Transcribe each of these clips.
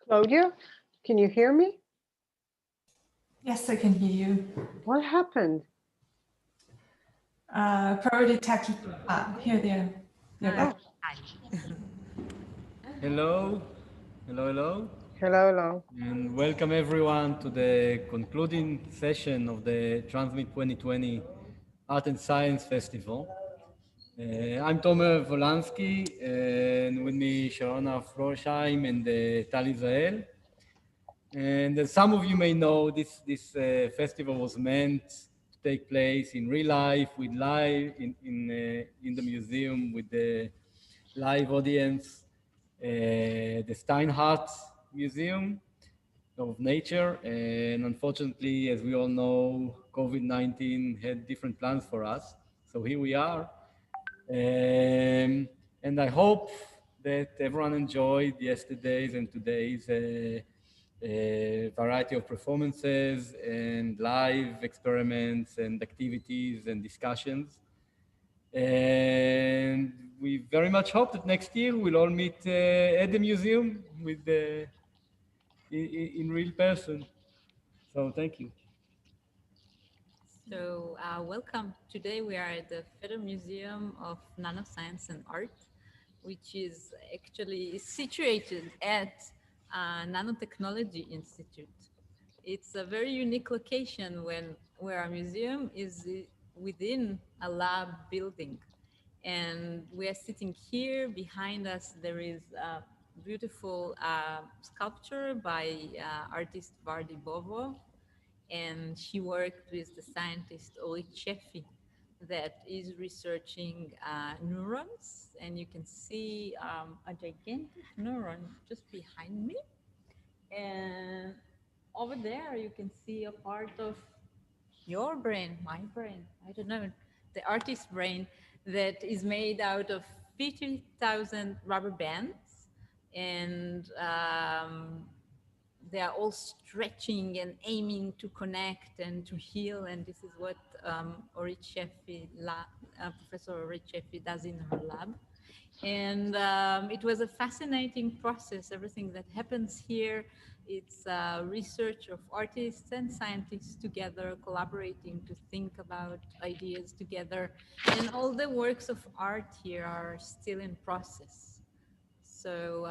Claudia, can you hear me? Yes, I can hear you. What happened? Probably tech. Here they are. They're Hi. back. Oh, Hi. Hello, hello, hello, hello. and welcome everyone to the concluding session of the Transmit 2020 Art and Science Festival. I'm Tomer Volansky, and with me Sharona Florsheim and Tal Israel. And as some of you may know, this festival was meant to take place in real life, with live in the museum with the live audience, the Steinhardt Museum of Nature. And unfortunately, as we all know, COVID-19 had different plans for us. So here we are. And I hope that everyone enjoyed yesterday's and today's variety of performances and live experiments and activities and discussions. And we very much hope that next year we'll all meet at the museum with in real person. So thank you. So, welcome. Today we are at the Federal Museum of Nanoscience and Art, which is actually situated at Nanotechnology Institute. It's a very unique location where our museum is within a lab building. And we are sitting here. Behind us, there is a beautiful sculpture by artist Vardi Bovo, and she worked with the scientist Orit Sheffi that is researching neurons. And you can see a gigantic neuron just behind me. And over there, you can see a part of your brain, my brain, I don't know, the artist's brain that is made out of 50,000 rubber bands. And they are all stretching and aiming to connect and to heal. And this is what Orit Sheffi, Professor Orit Sheffi does in her lab. And it was a fascinating process, everything that happens here. It's research of artists and scientists together, collaborating to think about ideas together. And all the works of art here are still in process. So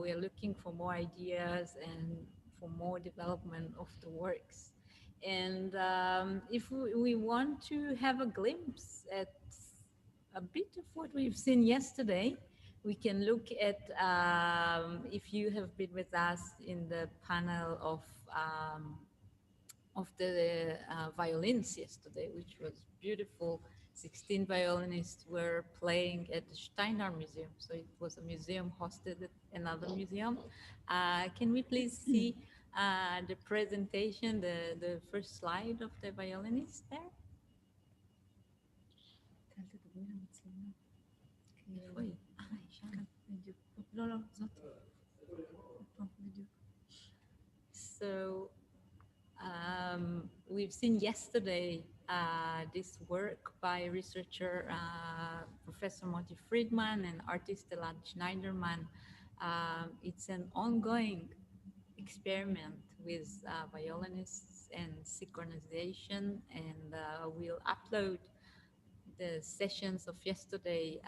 we are looking for more ideas and for more development of the works. And if we want to have a glimpse at a bit of what we've seen yesterday, we can look at, if you have been with us in the panel of the violins yesterday, which was beautiful. 16 violinists were playing at the Steiner Museum. So it was a museum hosted at another museum. Can we please see the presentation, the first slide of the violinists there? איפה היא? היא כאן, בדיוק. לא, זאת. פה, בדיוק. So we've seen yesterday this work by researcher Professor Moti Friedman and artist Elad Schneiderman. It's an ongoing experiment with violinists and synchronization, and we'll upload the sessions of yesterday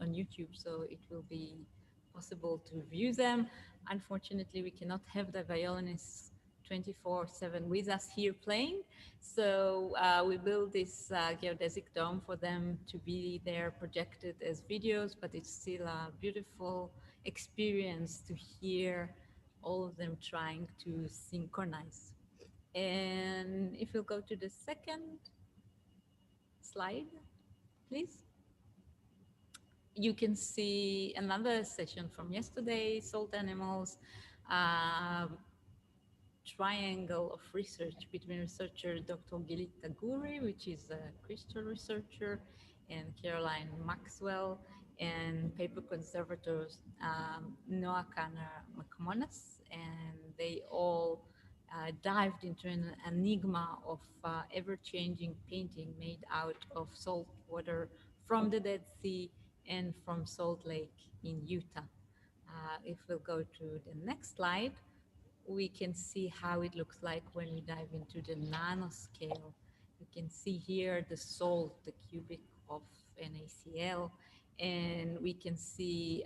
on YouTube, so it will be possible to view them. Unfortunately, we cannot have the violinists 24/7 with us here playing, so we built this geodesic dome for them to be there projected as videos, but it's still a beautiful experience to hear all of them trying to synchronize. And if we'll go to the second slide, please. You can see another session from yesterday, Salt Animals, triangle of research between researcher Dr. Gilit Taguri, which is a crystal researcher, and Caroline Maxwell, and paper conservators Noah Kanner McManus, and they all dived into an enigma of ever-changing painting made out of salt water from the Dead Sea and from Salt Lake in Utah. If we'll go to the next slide, we can see how it looks like when we dive into the nanoscale. You can see here the salt, the cubic of NaCl, and we can see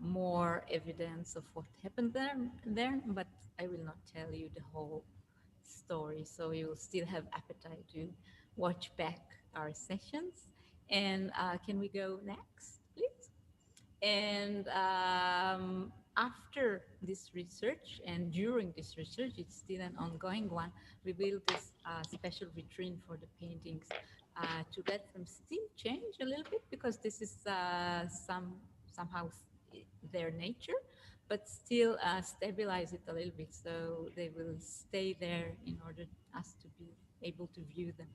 more evidence of what happened there, but I will not tell you the whole story, so you will still have appetite to watch back our sessions. And can we go next, please? And after this research and during this research, it's still an ongoing one, we built this special vitrine for the paintings to let them still change a little bit, because this is somehow their nature, but still stabilize it a little bit, so they will stay there in order us to be able to view them.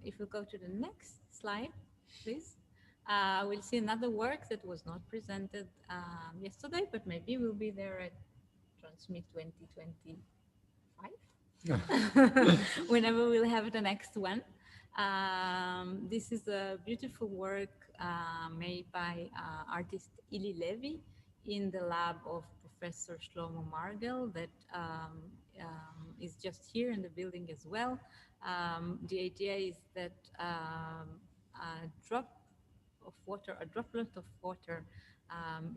If we go to the next slide, please. We'll see another work that was not presented yesterday, but maybe we'll be there at Transmit 2025, whenever we'll have the next one. This is a beautiful work made by artist Ili Levy in the lab of Professor Shlomo Margel that is just here in the building as well. The idea is that a droplet of water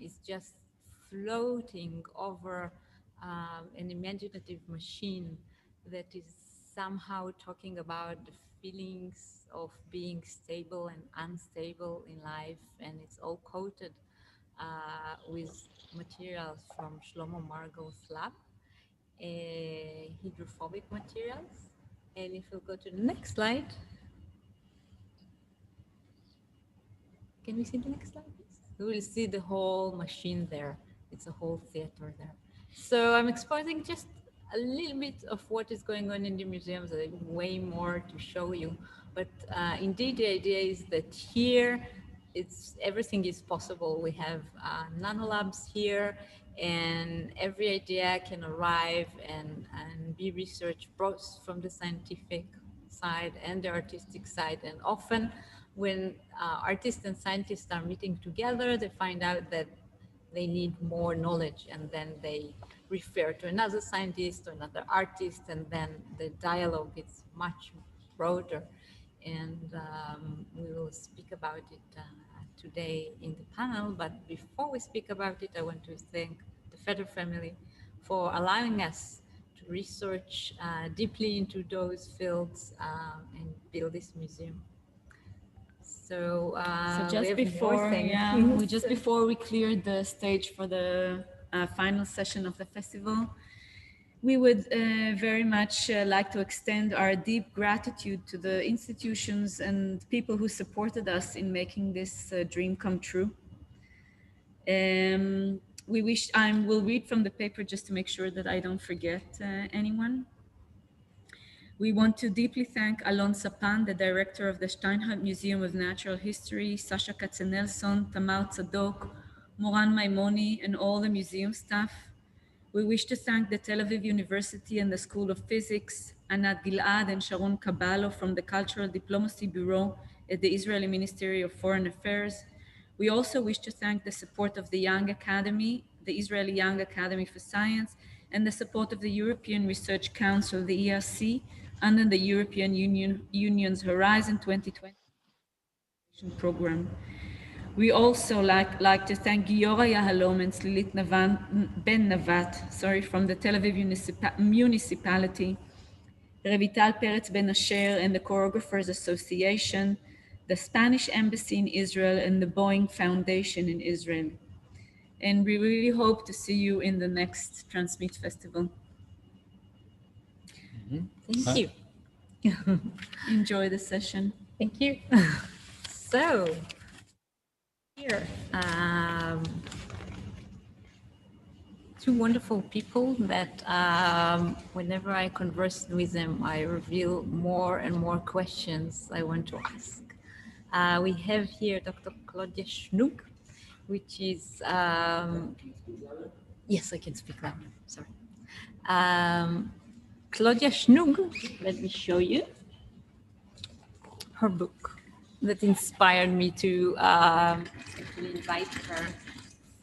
is just floating over an imaginative machine that is somehow talking about the feelings of being stable and unstable in life, and it's all coated with materials from Shlomo Margel's lab, hydrophobic materials. And if we go to the next slide, can we see the next slide, please? We will see the whole machine there. It's a whole theater there. So I'm exposing just a little bit of what is going on in the museums. There's way more to show you. But indeed, the idea is that here, everything is possible. We have nanolabs here, and every idea can arrive and be researched both from the scientific side and the artistic side. And often when artists and scientists are meeting together, they find out that they need more knowledge, and then they refer to another scientist or another artist, and then the dialogue is much broader. And we will speak about it today in the panel. But before we speak about it, I want to thank the Feder family for allowing us to research deeply into those fields and build this museum. So just before we cleared the stage for the final session of the festival, we would very much like to extend our deep gratitude to the institutions and people who supported us in making this dream come true. I will read from the paper just to make sure that I don't forget anyone. We want to deeply thank Alon Sapan, the director of the Steinhardt Museum of Natural History, Sasha Katzenelson, Tamar Tzadok, Moran Maimoni, and all the museum staff. We wish to thank the Tel Aviv University and the School of Physics, Anat Gilad and Sharon Caballo from the Cultural Diplomacy Bureau at the Israeli Ministry of Foreign Affairs. We also wish to thank the support of the Young Academy, the Israeli Young Academy for Science, and the support of the European Research Council, the ERC, under the European Union's Horizon 2020 program. We also like to thank Giora Yahalom and Slilit Ben Navat, from the Tel Aviv municipality, Revital Peretz Ben Asher and the Choreographers Association, the Spanish Embassy in Israel, and the Boeing Foundation in Israel. And we really hope to see you in the next Transmit Festival. Thank you. Enjoy the session. Thank you. So, here, two wonderful people that whenever I converse with them, I reveal more and more questions I want to ask. We have here Dr. Claudia Schnug, which is, yes, I can speak loud, sorry. Claudia Schnug, let me show you her book that inspired me to invite her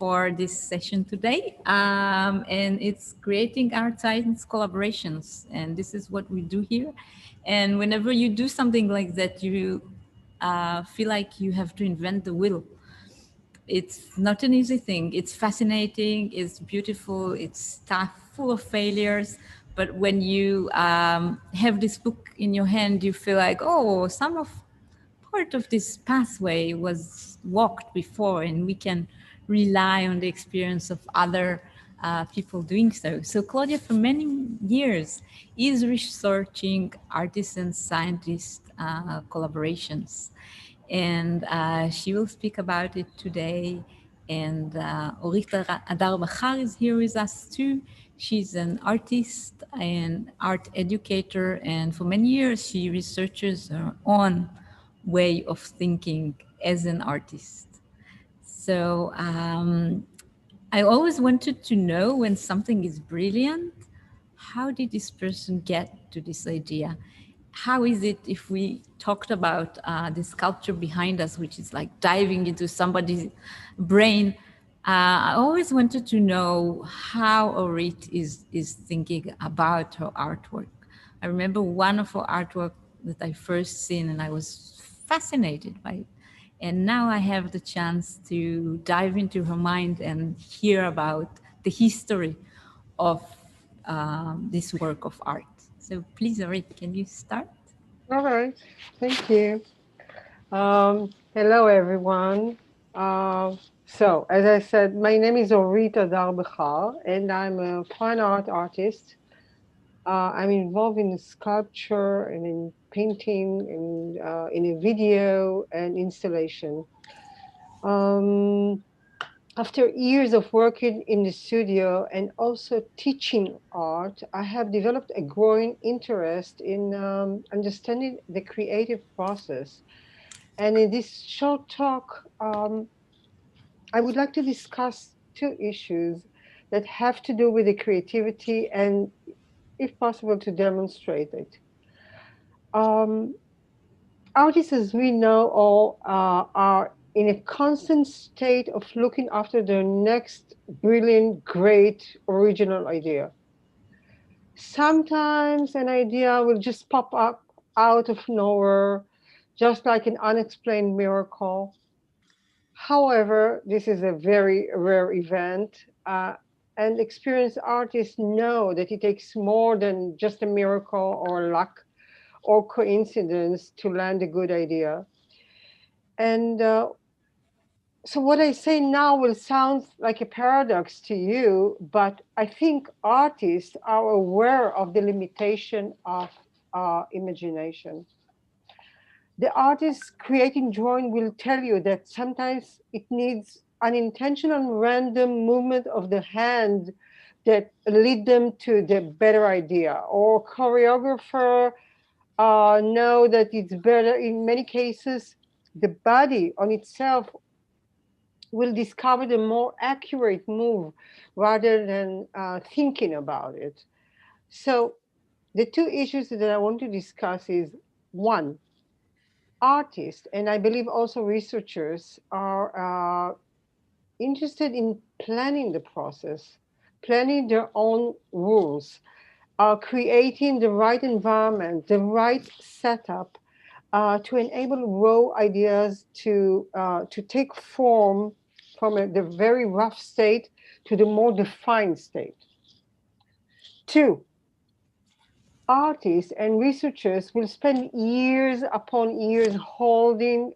for this session today. And it's creating art science collaborations. And this is what we do here. And whenever you do something like that, you feel like you have to invent the wheel. It's not an easy thing. It's fascinating, it's beautiful, it's tough, full of failures. But when you have this book in your hand, you feel like, oh, part of this pathway was walked before, and we can rely on the experience of other people doing so. So Claudia, for many years, is researching artists and scientists collaborations. And she will speak about it today. And Orit Adar Bachar is here with us too. She's an artist and art educator, and for many years she researches her own way of thinking as an artist. So I always wanted to know, when something is brilliant, how did this person get to this idea? How is it if we talked about the sculpture behind us, which is like diving into somebody's brain? I always wanted to know how Orit is thinking about her artwork. I remember one of her artwork that I first seen, and I was fascinated by it. And now I have the chance to dive into her mind and hear about the history of this work of art. So please, Orit, can you start? All right. Thank you. Hello, everyone. So, as I said, my name is Orit Adar Bachar, and I'm a fine art artist. I'm involved in sculpture and in painting and in a video and installation. After years of working in the studio and also teaching art, I have developed a growing interest in understanding the creative process. And in this short talk, I would like to discuss two issues that have to do with the creativity and, if possible, to demonstrate it. Artists, as we know all, are in a constant state of looking after their next brilliant, great, original idea. Sometimes an idea will just pop up out of nowhere, just like an unexplained miracle. However, this is a very rare event, and experienced artists know that it takes more than just a miracle or luck or coincidence to land a good idea. And so what I say now will sound like a paradox to you, but I think artists are aware of the limitation of imagination. The artist creating drawing will tell you that sometimes it needs unintentional random movement of the hand that lead them to the better idea, or choreographer know that it's better. In many cases, the body on itself will discover the more accurate move rather than thinking about it. So the two issues that I want to discuss is, one, artists, and I believe also researchers, are interested in planning the process, planning their own rules, creating the right environment, the right setup to enable raw ideas to take form from the very rough state to the more defined state. Two, artists and researchers will spend years upon years holding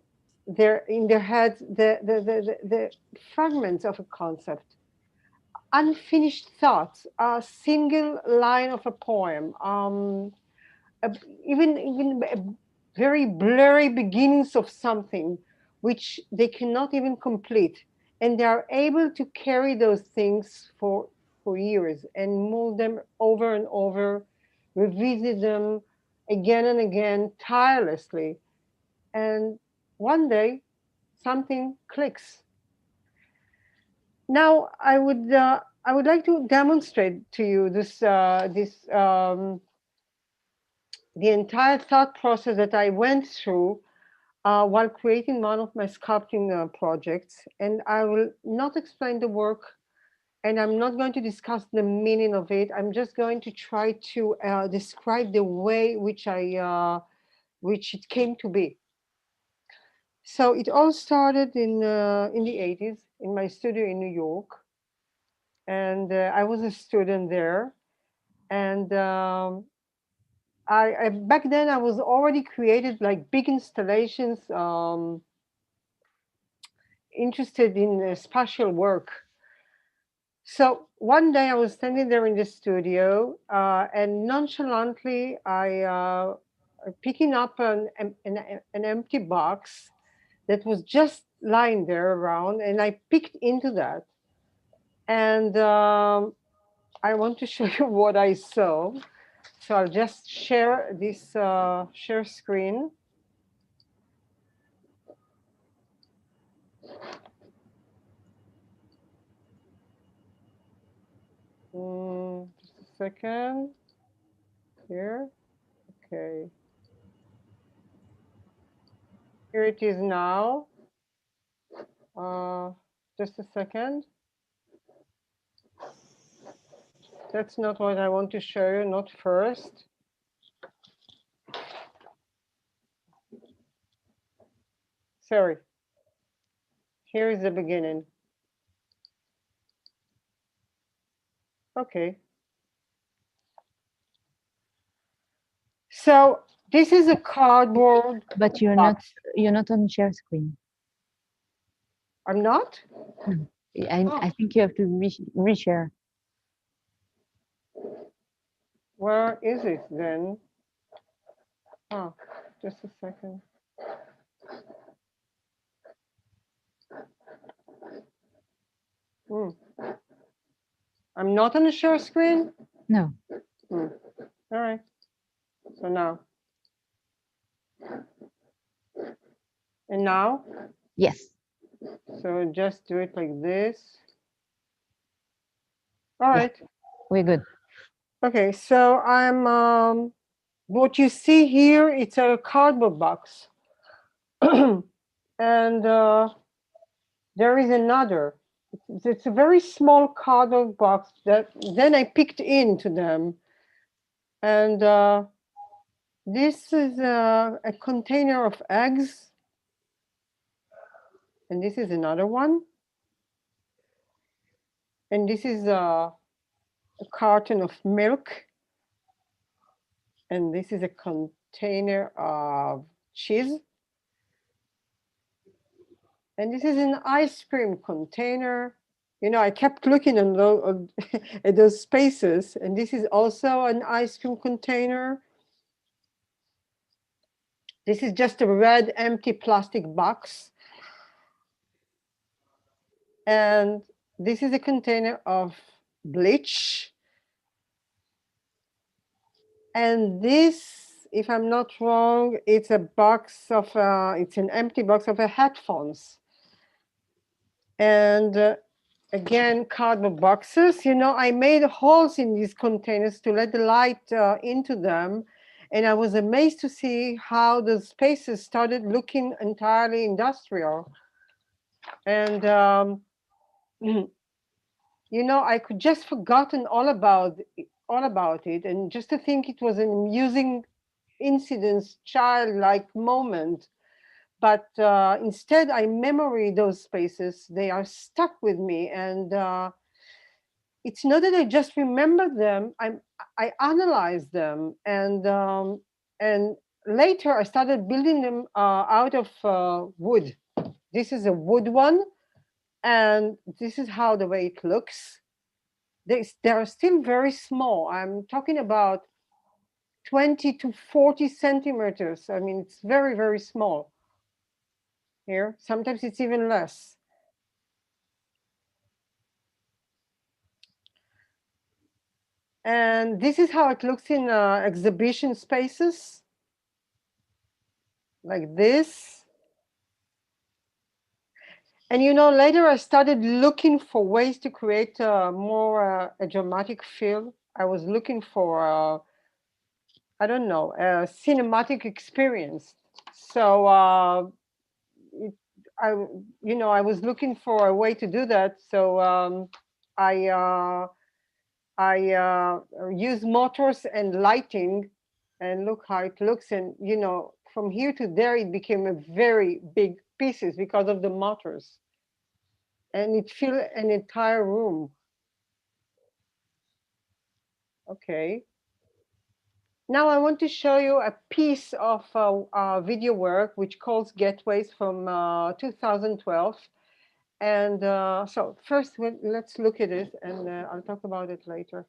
in their heads the fragments of a concept, unfinished thoughts, a single line of a poem, even very blurry beginnings of something which they cannot even complete. And they are able to carry those things for years and move them over and over, revisit them again and again, tirelessly. And one day, something clicks. Now, I would like to demonstrate to you the entire thought process that I went through while creating one of my sculpting projects. And I will not explain the work, and I'm not going to discuss the meaning of it. I'm just going to try to describe the way which it came to be. So it all started in the 80s in my studio in New York, and I was a student there. And I back then I was already created like big installations, interested in spatial work. So one day I was standing there in the studio, and nonchalantly I picking up an empty box that was just lying there around, and I picked into that. And I want to show you what I saw. So I'll just share this share screen. Just a second. Here. Okay. Here it is now. Just a second. That's not what I want to show you, not first. Sorry. Here is the beginning. Okay. So this is a cardboard. But you're box. not on share screen. I'm not? I think you have to reshare. Where is it then? Oh, just a second. I'm not on the share screen? No. All right. So now. And now? Yes. So just do it like this. All right. We're good. Okay, so I'm what you see here, it's a cardboard box. And there is another. It's a very small cardboard box that then I picked into them. And this is a container of eggs. And this is another one. And this is a carton of milk. And this is a container of cheese. And this is an ice cream container. You know, I kept looking at those spaces, and this is also an ice cream container. This is just a red empty plastic box. And this is a container of bleach. And this, if I'm not wrong, it's a box of, it's an empty box of headphones. And again, cardboard boxes. You know, I made holes in these containers to let the light into them. And I was amazed to see how the spaces started looking entirely industrial. And, you know, I could just forgotten all about it. And just to think it was an amusing incident, childlike moment. But instead, I memory those spaces. They are stuck with me. And it's not that I just remember them. I analyze them. And later, I started building them out of wood. This is a wood one. And this is how the way it looks. They are still very small. I'm talking about 20 to 40 centimeters. I mean, it's very, very small. Here, sometimes it's even less. And this is how it looks in exhibition spaces, like this. And you know, later I started looking for ways to create more a dramatic feel. I was looking for, I don't know, a cinematic experience. So I I was looking for a way to do that. So I use motors and lighting, and look how it looks. And from here to there, it became a very big pieces because of the motors, and it filled an entire room. Okay. Now I want to show you a piece of video work which calls Gateways from 2012. And so first, let's look at it, and I'll talk about it later.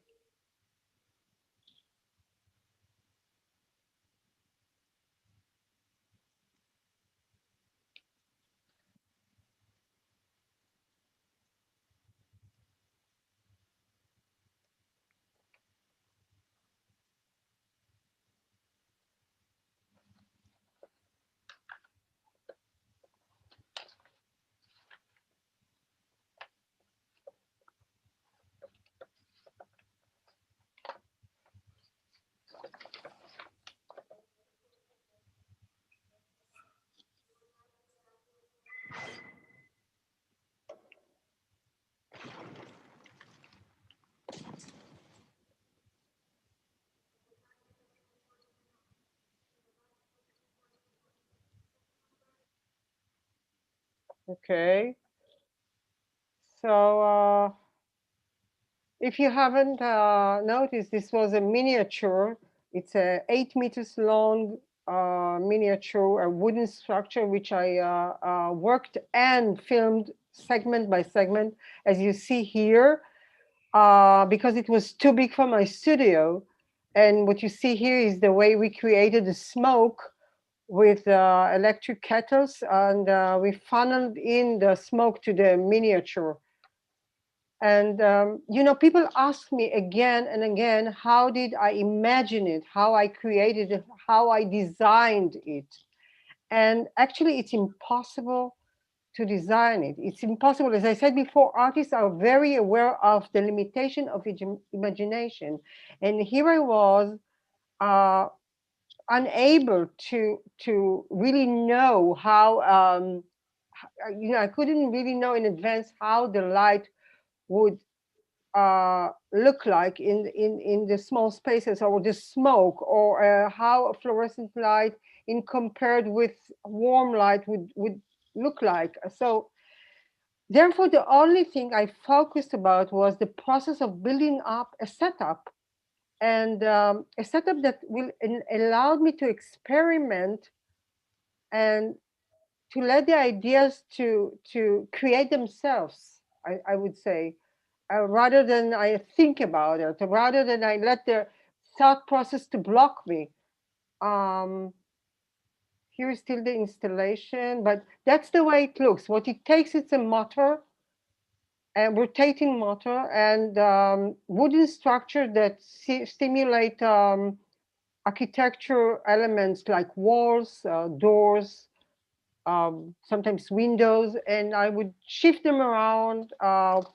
Okay. So if you haven't noticed, this was a miniature. It's a 8 meters long miniature, a wooden structure, which I worked and filmed segment by segment, as you see here, because it was too big for my studio. And what you see here is the way we created the smoke with electric kettles, and we funneled in the smoke to the miniature. And people ask me again and again, how did I imagine it, how I created it, how I designed it. And actually, it's impossible to design it. It's impossible. As I said before, artists are very aware of the limitation of imagination. And here I was, unable to really know how, I couldn't really know in advance how the light would look like in the small spaces, or the smoke, or how a fluorescent light in compared with warm light would look like. So therefore, the only thing I focused about was the process of building up a setup, and a setup that will allow me to experiment and to let the ideas to create themselves, I would say, rather than I think about it, rather than I let the thought process to block me. Here is still the installation, but that's the way it looks. What it takes, it's a motor, a rotating motor, and wooden structure that stimulate architecture elements like walls, doors, sometimes windows, and I would shift them around,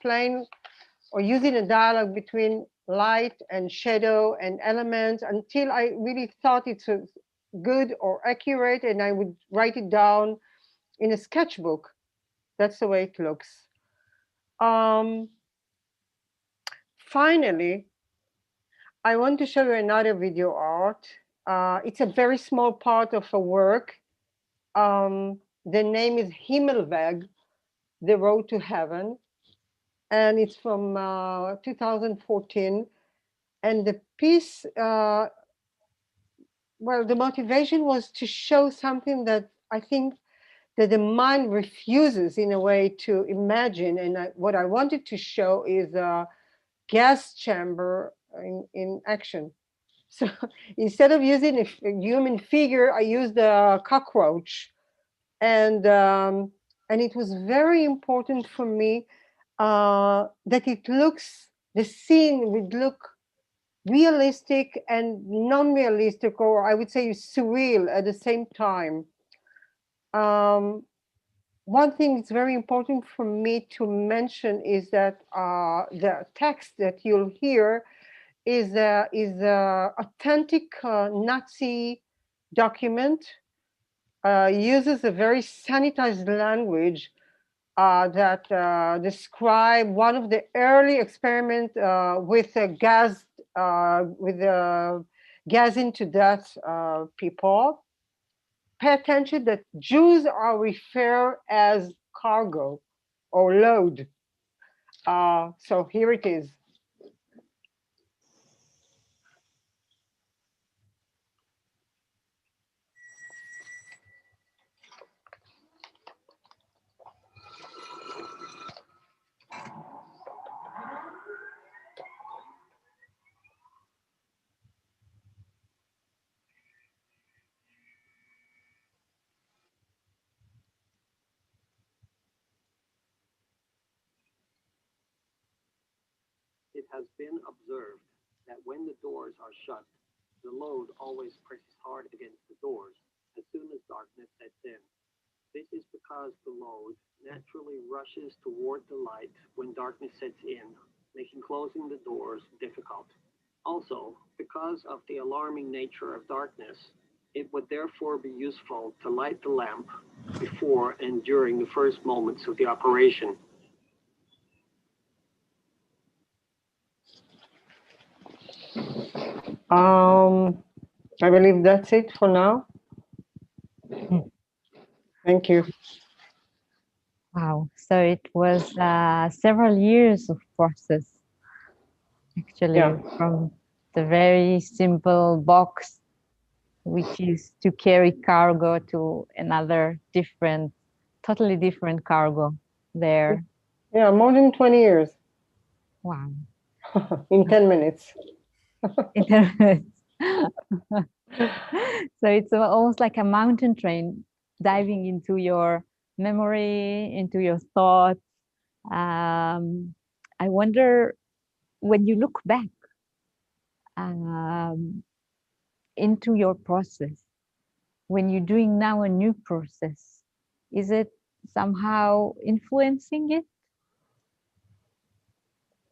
playing or using a dialogue between light and shadow and elements until I really thought it was good or accurate, and I would write it down in a sketchbook. That's the way it looks. Finally, I want to show you another video art. It's a very small part of a work. The name is Himmelweg, The Road to Heaven, and it's from 2014. And the piece, well, the motivation was to show something that I think that the mind refuses in a way to imagine. And what I wanted to show is a gas chamber in action. So instead of using a human figure, I used a cockroach. And it was very important for me that the scene would look realistic and non-realistic, or I would say surreal at the same time. One thing that's very important for me to mention is that the text that you'll hear is a authentic Nazi document uses a very sanitized language that describe one of the early experiment with gas into death people. Pay attention that Jews are referred as cargo or load. So here it is. It has been observed that when the doors are shut, the load always presses hard against the doors as soon as darkness sets in. This is because the load naturally rushes toward the light when darkness sets in, making closing the doors difficult. Also, because of the alarming nature of darkness, it would therefore be useful to light the lamp before and during the first moments of the operation. I believe that's it for now. Thank you. Wow. So it was several years of process, actually, Yeah. from the very simple box, which is to carry cargo, to another different, totally different cargo there. Yeah, more than 20 years Wow. in 10 minutes. Internet. So it's almost like a mountain train diving into your memory, into your thoughts. I wonder, when you look back into your process, when you're doing now a new process, is it somehow influencing it?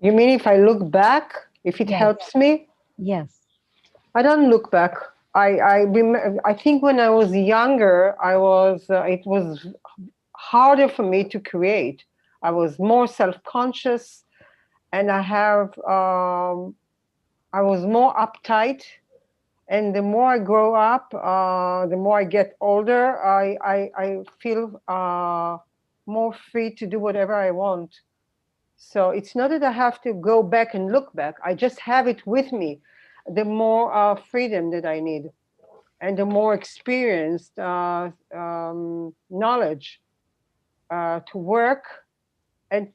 You mean if I look back, if it Yes. helps me? Yes. I don't look back. I think when I was younger, it was harder for me to create. I was more self-conscious, and I was more uptight. And the more I grow up, the more I get older, I feel more free to do whatever I want. So it's not that I have to go back and look back. I just have it with me. The more freedom that I need, and the more experienced knowledge to work. And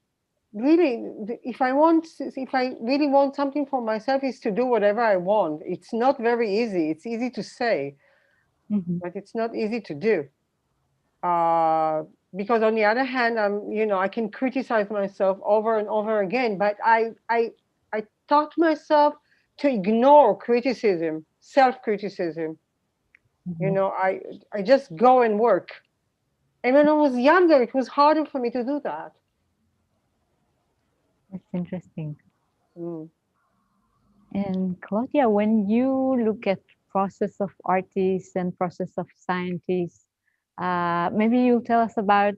really, if I really want something for myself, is to do whatever I want. It's not very easy. It's easy to say, but it's not easy to do. Because on the other hand, I can criticize myself over and over again, but I taught myself to ignore criticism, self-criticism. I just go and work. And when I was younger, it was harder for me to do that. That's interesting. Mm. And Claudia, when you look at process of artists and process of scientists, maybe you'll tell us about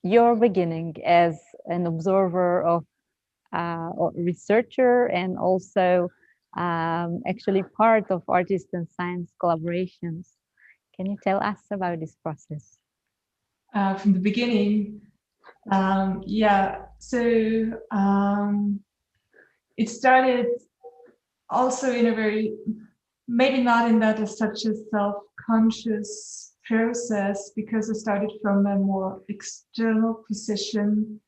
your beginning as an observer of or researcher, and also actually part of artist and science collaborations. Can you tell us about this process? From the beginning, yeah. So it started also in a very, maybe not in that as such a self-conscious process, because I started from a more external position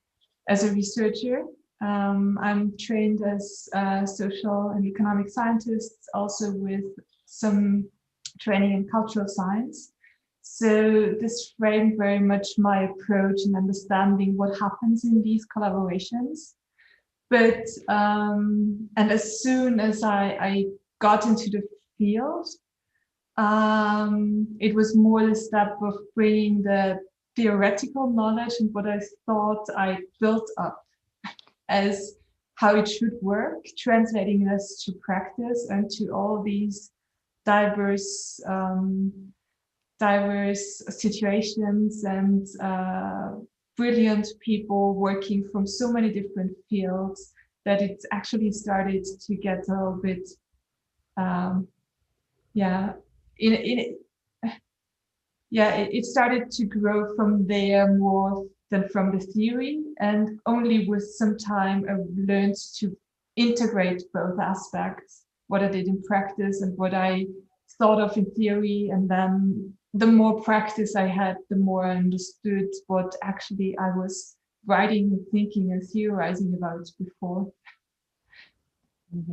as a researcher. I'm trained as a social and economic scientist, also with some training in cultural science. So this framed very much my approach in understanding what happens in these collaborations. But, and as soon as I got into the field, it was more the step of bringing the theoretical knowledge and what I thought I built up as how it should work, translating this to practice and to all these diverse diverse situations and brilliant people working from so many different fields that it actually started to get a little bit, it started to grow from there more than from the theory. And only with some time I learned to integrate both aspects, what I did in practice and what I thought of in theory. And then the more practice I had, the more I understood what actually I was writing and thinking and theorizing about before.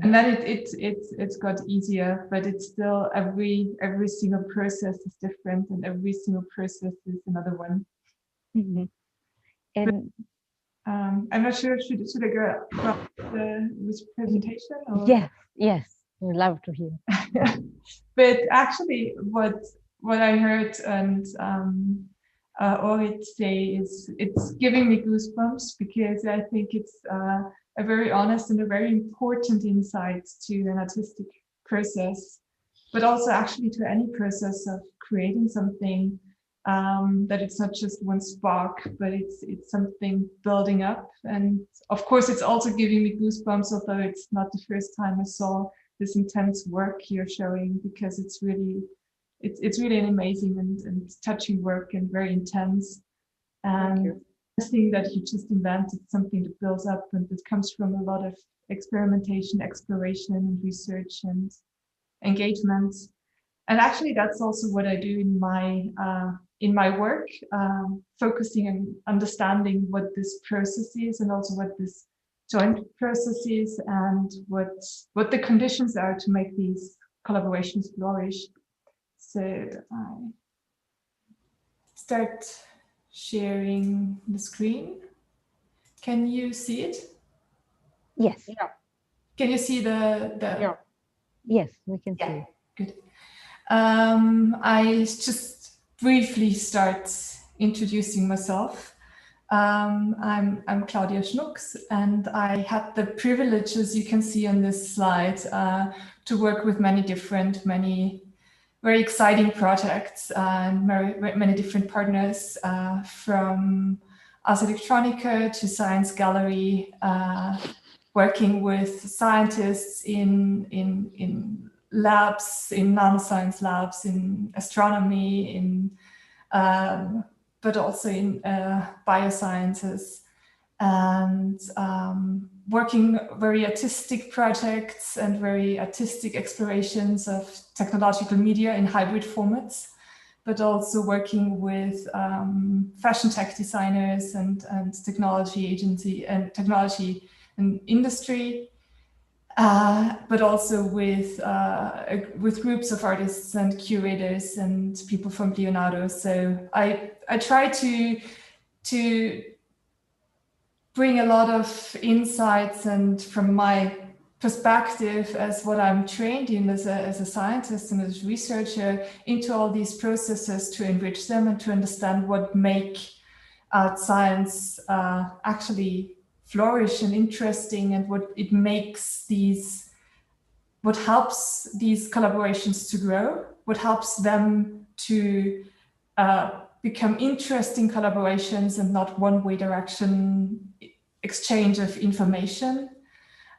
And then it's got easier, but it's still every single process is different, and every single process is another one. And I'm not sure, should I go with presentation? Or? Yes, we'd love to hear. But actually, what I heard and Orit say is, it's giving me goosebumps, because I think it's a very honest and a very important insight to an artistic process, but also actually to any process of creating something, that it's not just one spark, but it's something building up. And of course, it's also giving me goosebumps, although it's not the first time I saw this intense work you're showing, because it's really an amazing and touching work, and very intense. And the thing that you just invented, something that builds up, and that comes from a lot of experimentation, exploration, and research and engagement. And actually, that's also what I do in my work, focusing on understanding what this process is, and also what this joint process is, and what the conditions are to make these collaborations flourish. So I start sharing the screen. Can you see it? Yes. Yeah. Can you see the? Yeah. Yes, we can see. Good. I just briefly start introducing myself. I'm Claudia Schnucks, and I had the privilege, as you can see on this slide, to work with many very exciting projects and many different partners, from Ars Electronica to Science Gallery, working with scientists in labs, in nanoscience labs, in astronomy, but also in biosciences, and working very artistic projects and very artistic explorations of technological media in hybrid formats, but also working with fashion tech designers and technology agency and technology and industry, but also with groups of artists and curators and people from Leonardo. So I try to bring a lot of insights, and from my perspective as what I'm trained in as a scientist and as a researcher, into all these processes to enrich them and to understand what make art science actually flourish and interesting, and what it makes what helps these collaborations to grow, what helps them to become interesting collaborations and not one-way direction exchange of information,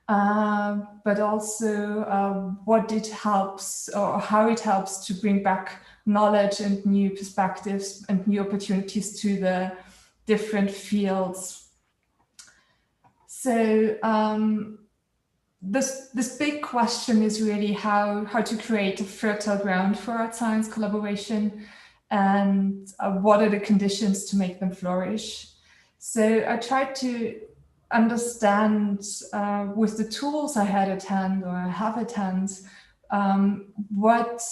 but also what it helps, or how it helps to bring back knowledge and new perspectives and new opportunities to the different fields. So this big question is really how to create a fertile ground for art science collaboration, and what are the conditions to make them flourish. So I tried to understand with the tools I had at hand, or I have at hand, what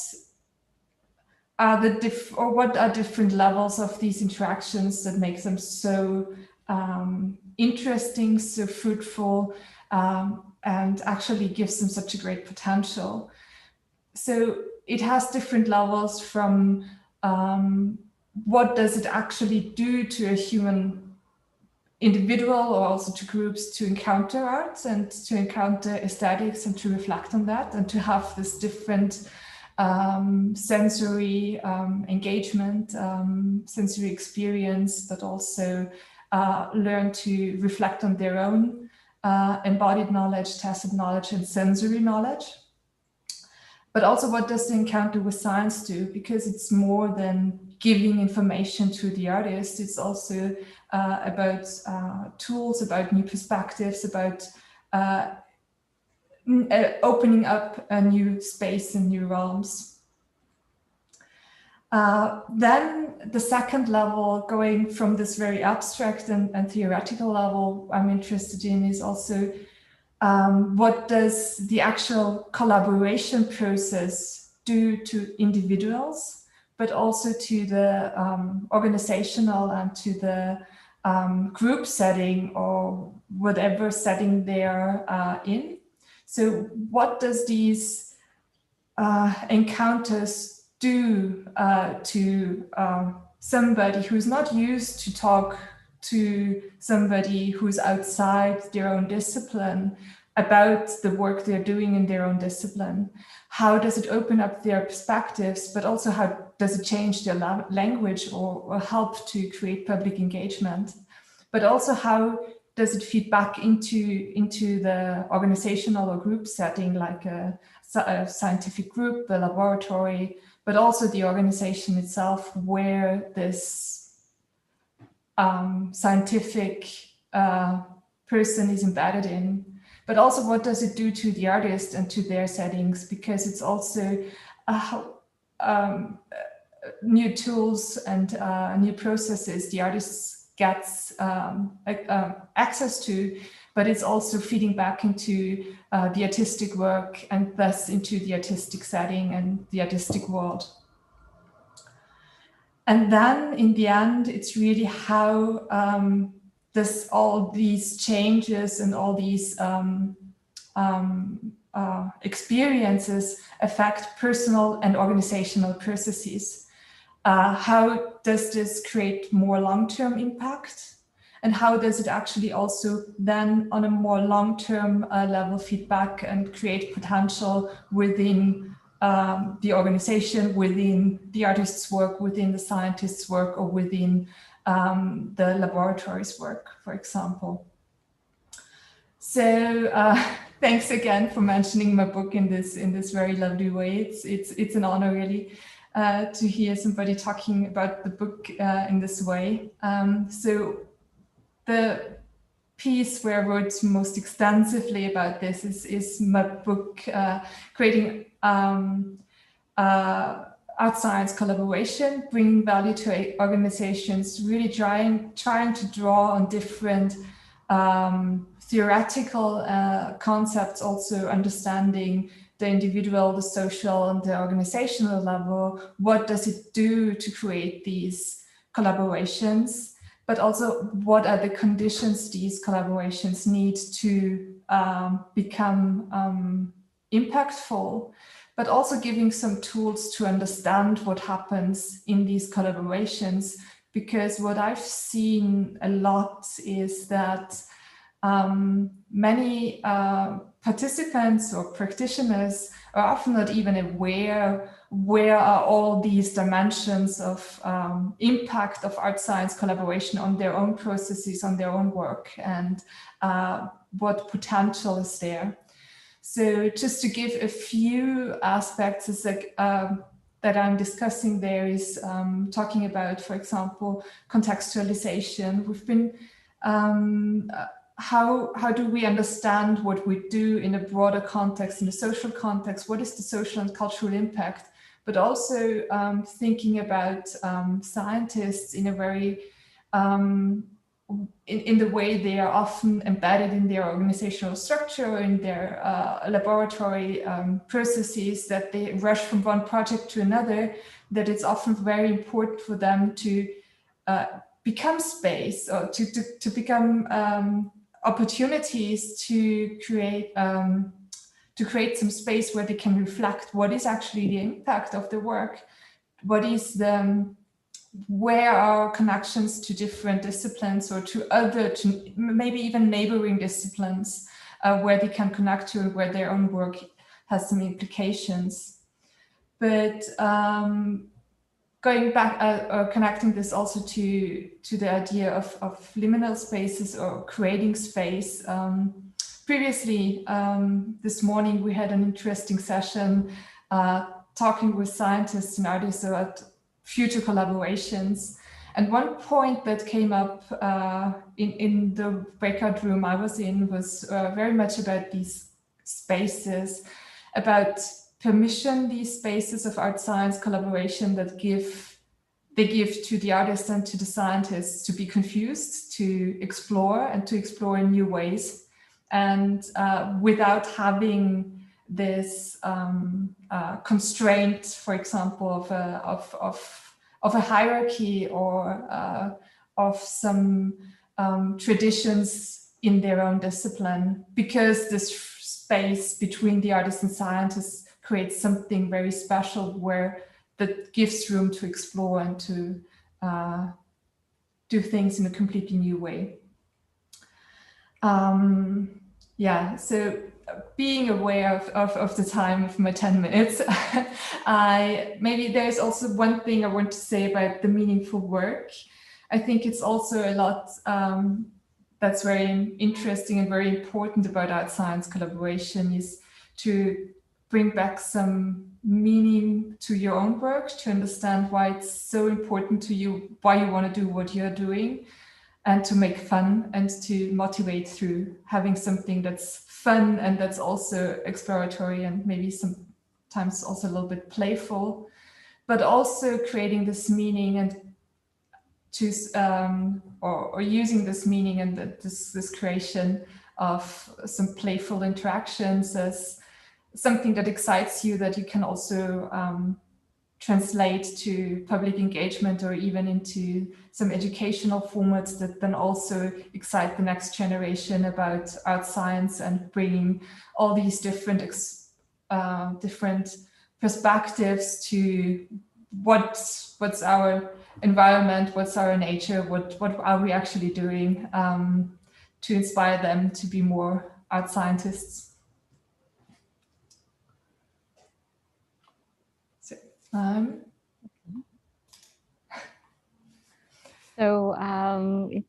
are different levels of these interactions that make them so interesting, so fruitful, and actually gives them such a great potential. So it has different levels, from what does it actually do to a human individual, or also to groups, to encounter art and to encounter aesthetics and to reflect on that, and to have this different sensory engagement, sensory experience, but also learn to reflect on their own embodied knowledge, tacit knowledge, and sensory knowledge. But also, what does the encounter with science do? Because it's more than giving information to the artist. It's also about tools, about new perspectives, about opening up a new space and new realms. Then the second level, going from this very abstract and theoretical level I'm interested in, is also what does the actual collaboration process do to individuals, but also to the organizational and to the group setting or whatever setting they're in. So what does these encounters do to somebody who's not used to talk to somebody who's outside their own discipline about the work they're doing in their own discipline? How does it open up their perspectives, but also how does it change their language or help to create public engagement? But also, how does it feed back into the organizational or group setting, like a scientific group, the laboratory, but also the organization itself, where this scientific person is embedded in? But also, what does it do to the artist and to their settings? Because it's also new tools and new processes the artist gets access to, but it's also feeding back into the artistic work and thus into the artistic setting and the artistic world. And then in the end, it's really how all these changes and all these experiences affect personal and organizational processes. How does this create more long-term impact? And how does it actually also then on a more long-term level feedback and create potential within the organization, within the artist's work, within the scientist's work, or within the laboratory's work, for example. So thanks again for mentioning my book in this very lovely way. It's an honor really to hear somebody talking about the book in this way. So the piece where I wrote most extensively about this is my book, Creating Art Science Collaboration, Bringing Value to Organizations, really trying to draw on different theoretical concepts, also understanding the individual, the social, and the organizational level. What does it do to create these collaborations? But also, what are the conditions these collaborations need to become impactful? But also giving some tools to understand what happens in these collaborations. Because what I've seen a lot is that many participants or practitioners are often not even aware where are all these dimensions of impact of art science collaboration on their own processes, on their own work, and what potential is there. So just to give a few aspects, is like that I'm discussing there is talking about, for example, contextualization. We've been how do we understand what we do in a broader context, in a social context? What is the social and cultural impact? But also thinking about scientists in a very in the way they are often embedded in their organizational structure, in their laboratory processes, that they rush from one project to another, that it's often very important for them to become space, or to become opportunities to create some space where they can reflect what is actually the impact of the work, what is where are connections to different disciplines or to maybe even neighboring disciplines where they can connect to, where their own work has some implications. But going back, connecting this also to the idea of liminal spaces or creating space. Previously, this morning, we had an interesting session talking with scientists and artists about future collaborations. And one point that came up in the breakout room I was in was very much about these spaces, about permission, these spaces of art science collaboration that they give to the artists and to the scientists to be confused, to explore and to explore in new ways, and without having this constraint, for example, of a hierarchy or of some traditions in their own discipline, because this space between the artists and scientists creates something very special where that gives room to explore and to do things in a completely new way. Yeah, so being aware of the time of my 10 minutes, maybe there's also one thing I want to say about the meaningful work. I think it's also a lot that's very interesting and very important about art science collaboration is to bring back some meaning to your own work, to understand why it's so important to you, why you want to do what you're doing, and to make fun and to motivate through having something that's fun and that's also exploratory and maybe sometimes also a little bit playful, but also creating this meaning and or using this meaning and this creation of some playful interactions as something that excites you, that you can also translate to public engagement or even into some educational formats that then also excite the next generation about art science and bringing all these different perspectives to what's our environment, what's our nature, what are we actually doing to inspire them to be more art scientists. So,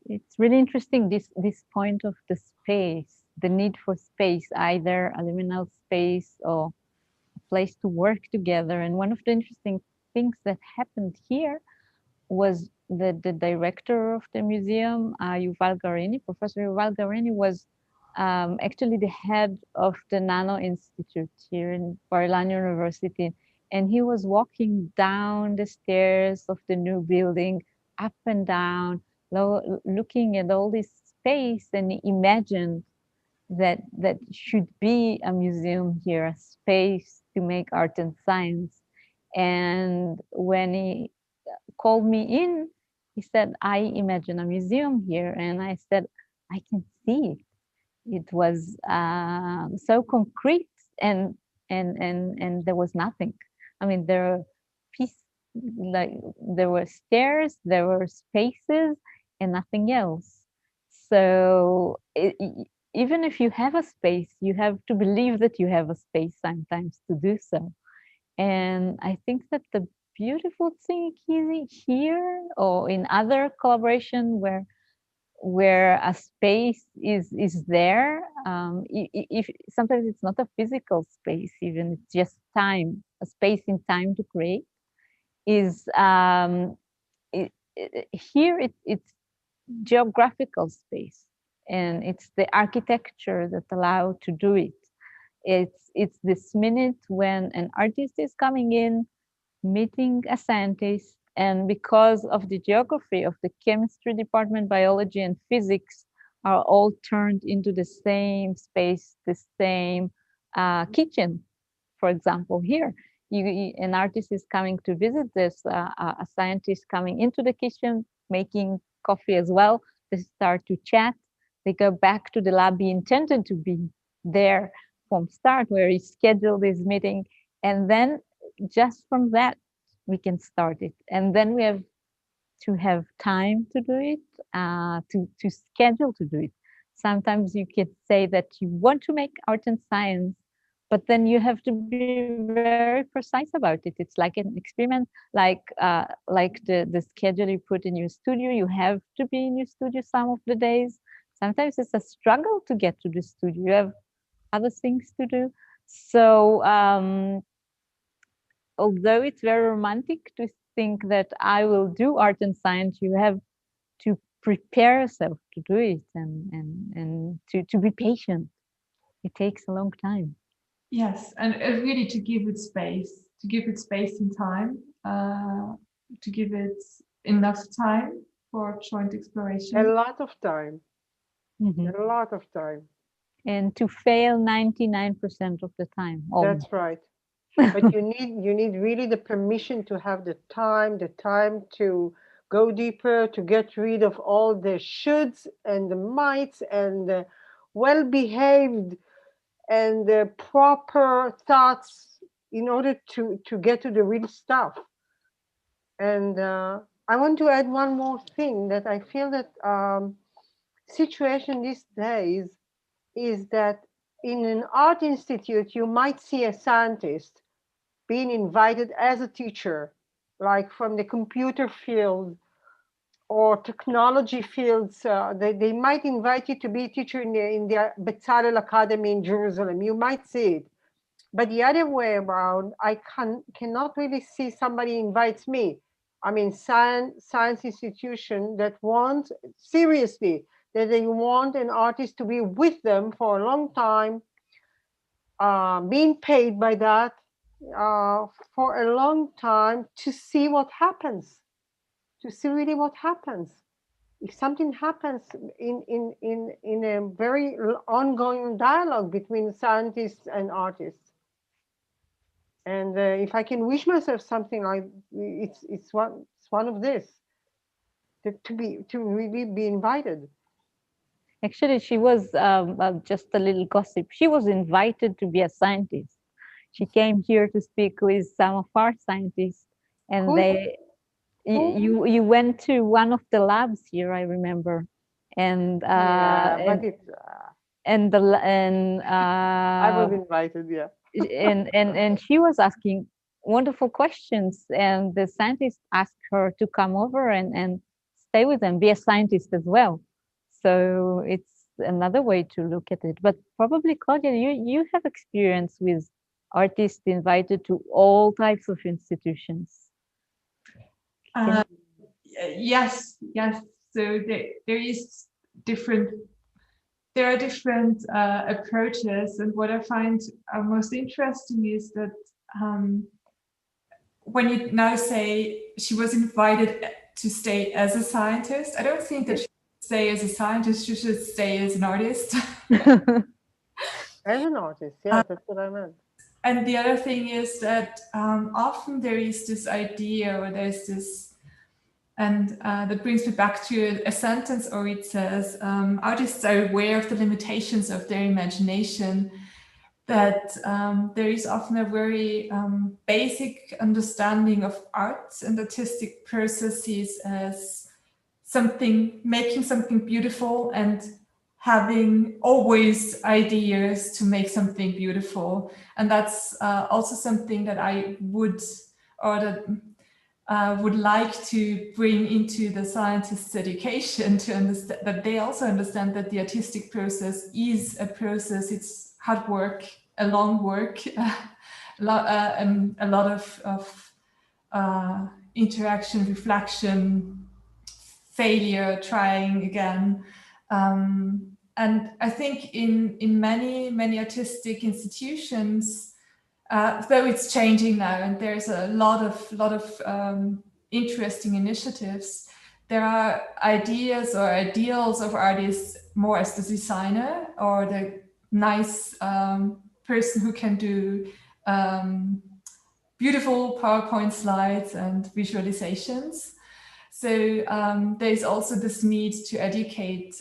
it's really interesting, this point of the space, the need for space, either a liminal space or a place to work together. And one of the interesting things that happened here was that the director of the museum, Yuval Gareni, Professor Yuval Gareni, was actually the head of the Nano Institute here in Bar-Ilan University. And he was walking down the stairs of the new building, up and down, looking at all this space, and he imagined that should be a museum here, a space to make art and science. And when he called me in, he said, I imagine a museum here. And I said, I can see it. It was so concrete, and there was nothing. I mean, there were stairs, there were spaces, and nothing else. So even if you have a space, you have to believe that you have a space sometimes to do so. And I think that the beautiful thing here or in other collaboration where a space is there, if sometimes it's not a physical space, even it's just time, a space in time to create, is here it's geographical space, and it's the architecture that allow to do it. It's this minute when an artist is coming in, meeting a scientist, and because of the geography of the chemistry department, biology and physics are all turned into the same space, the same kitchen. For example, here, an artist is coming to visit this, a scientist coming into the kitchen, making coffee as well. They start to chat. They go back to the lab he intended to be there from start, where he scheduled his meeting. And then just from that, we can start it. And then we have to have time to do it, to schedule to do it. Sometimes you can say that you want to make art and science, but then you have to be very precise about it. It's like an experiment, like the schedule you put in your studio. You have to be in your studio some of the days. Sometimes it's a struggle to get to the studio. You have other things to do. So although it's very romantic to think that I will do art and science, you have to prepare yourself to do it and to be patient. It takes a long time. Yes, and really to give it space and time, to give it enough time for joint exploration. A lot of time. Mhm. A lot of time. And to fail 99% of the time. That's right. But you need really the permission to have the time to go deeper, to get rid of all the shoulds and the mights and the well-behaved and the proper thoughts in order to get to the real stuff. And I want to add one more thing, that I feel that situation these days is that in an art institute, you might see a scientist being invited as a teacher, like from the computer field or technology fields. They might invite you to be a teacher in the Bezalel Academy in Jerusalem. You might see it. But the other way around, I cannot really see somebody invites me. I mean, science institution that wants, seriously, that they want an artist to be with them for a long time, being paid by that for a long time to see what happens, to see really what happens. If something happens in a very ongoing dialogue between scientists and artists. And if I can wish myself something, it's one of this, to really be invited. Actually, she was just a little gossip. She was invited to be a scientist. She came here to speak with some of our scientists, and Cool. you went to one of the labs here, I remember, and Yeah, but it's I was invited, yeah. and she was asking wonderful questions, and the scientist asked her to come over and stay with them, be a scientist as well. So it's another way to look at it. But probably, Claudia, you have experience with artists invited to all types of institutions. Yes. So there are different approaches, and what I find most interesting is that when you now say she was invited to stay as a scientist, I don't think that she should stay as a scientist, she should stay as an artist. As an artist, yeah, that's what I meant. And the other thing is that often there is this idea, or there's this, and that brings me back to a sentence, or it says, artists are aware of the limitations of their imagination, that there is often a very basic understanding of arts and artistic processes as making something beautiful and having always ideas to make something beautiful. And that's also something that I would like to bring into the scientists' education, to understand that they also understand that the artistic process is a process. It's hard work, a long work, a lot of interaction, reflection, failure, trying again. And I think in many artistic institutions, though it's changing now, and there's a lot of interesting initiatives, there are ideas or ideals of artists more as the designer or the nice person who can do beautiful PowerPoint slides and visualizations. So there's also this need to educate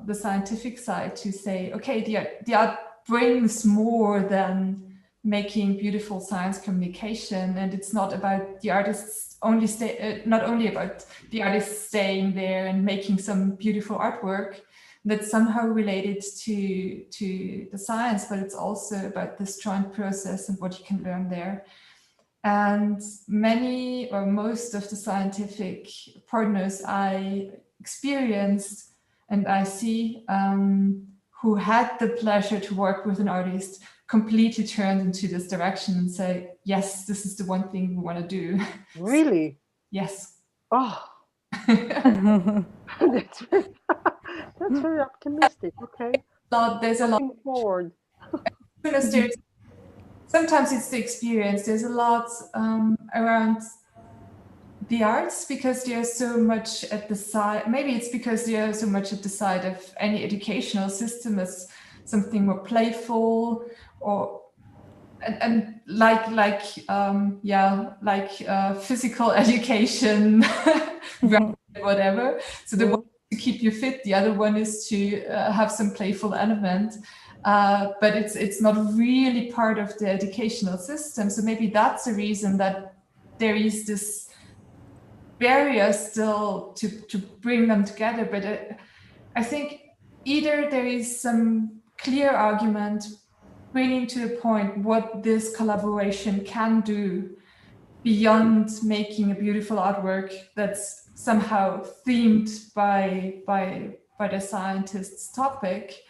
the scientific side to say, okay, the art brings more than making beautiful science communication, and it's not about the artists not only about the artists staying there and making some beautiful artwork, that's somehow related to the science, but it's also about this joint process and what you can learn there. And many or most of the scientific partners I experienced and I see who had the pleasure to work with an artist completely turned into this direction and say, yes, this is the one thing we want to do. Really? Yes. Oh, that's very optimistic. Okay. There's a lot. Looking forward. Sometimes it's the experience. There's a lot around the arts because there's so much at the side. Maybe it's because there's so much at the side of any educational system as something more playful or and like physical education, whatever. So the one is to keep you fit, the other one is to have some playful element. But it's not really part of the educational system. So maybe that's a reason that there is this barrier still to bring them together. But I think either there is some clear argument bringing to the point what this collaboration can do beyond making a beautiful artwork that's somehow themed by the scientist's topic.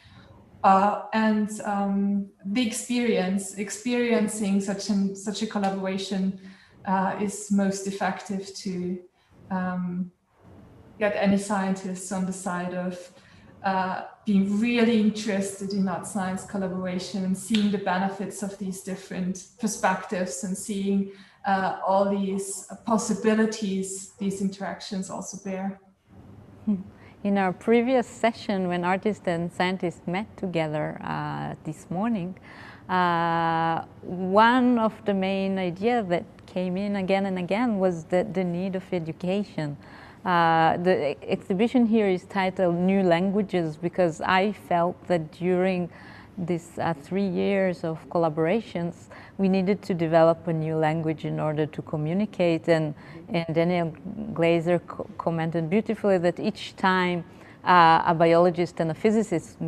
And the experiencing such a collaboration is most effective to get any scientists on the side of being really interested in art science collaboration and seeing the benefits of these different perspectives and seeing all these possibilities these interactions also bear. In our previous session, when artists and scientists met together this morning, one of the main ideas that came in again and again was the need of education. The exhibition here is titled New Languages because I felt that during these 3 years of collaborations, we needed to develop a new language in order to communicate. And Daniel Glaser commented beautifully that each time a biologist and a physicist